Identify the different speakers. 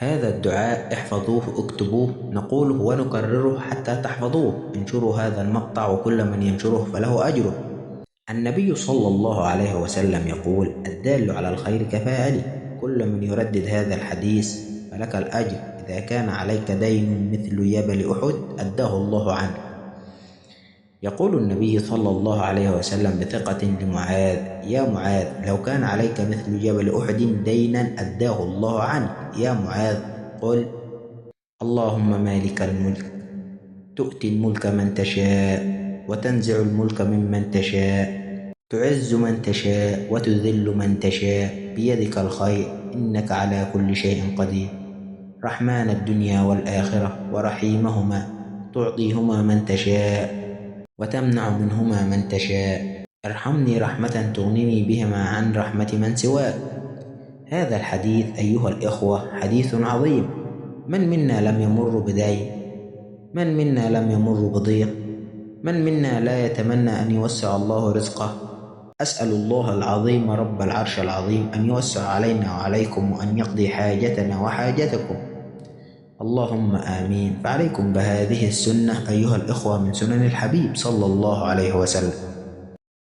Speaker 1: هذا الدعاء احفظوه اكتبوه نقوله ونكرره حتى تحفظوه. انشروا هذا المقطع وكل من ينشره فله أجره. النبي صلى الله عليه وسلم يقول: الدال على الخير كفاعله. كل من يردد هذا الحديث فلك الأجر. إذا كان عليك دين مثل جبل أحد أداه الله عنك. يقول النبي صلى الله عليه وسلم بثقة لمعاذ: يا معاذ، لو كان عليك مثل جبل أحد دينا أداه الله عنك. يا معاذ، قل: اللهم مالك الملك، تؤتي الملك من تشاء وتنزع الملك ممن تشاء، تعز من تشاء وتذل من تشاء، بيدك الخير، إنك على كل شيء قدير. رحمن الدنيا والآخرة ورحيمهما، تعطيهما من تشاء وتمنع منهما من تشاء. ارحمني رحمة تغنني بهما عن رحمة من سواك. هذا الحديث أيها الإخوة حديث عظيم. من منا لم يمر بدين؟ من منا لم يمر بضيق؟ من منا لا يتمنى أن يوسع الله رزقه؟ أسأل الله العظيم رب العرش العظيم أن يوسع علينا وعليكم وأن يقضي حاجتنا وحاجتكم، اللهم آمين. فعليكم بهذه السنة أيها الإخوة من سنن الحبيب صلى الله عليه وسلم.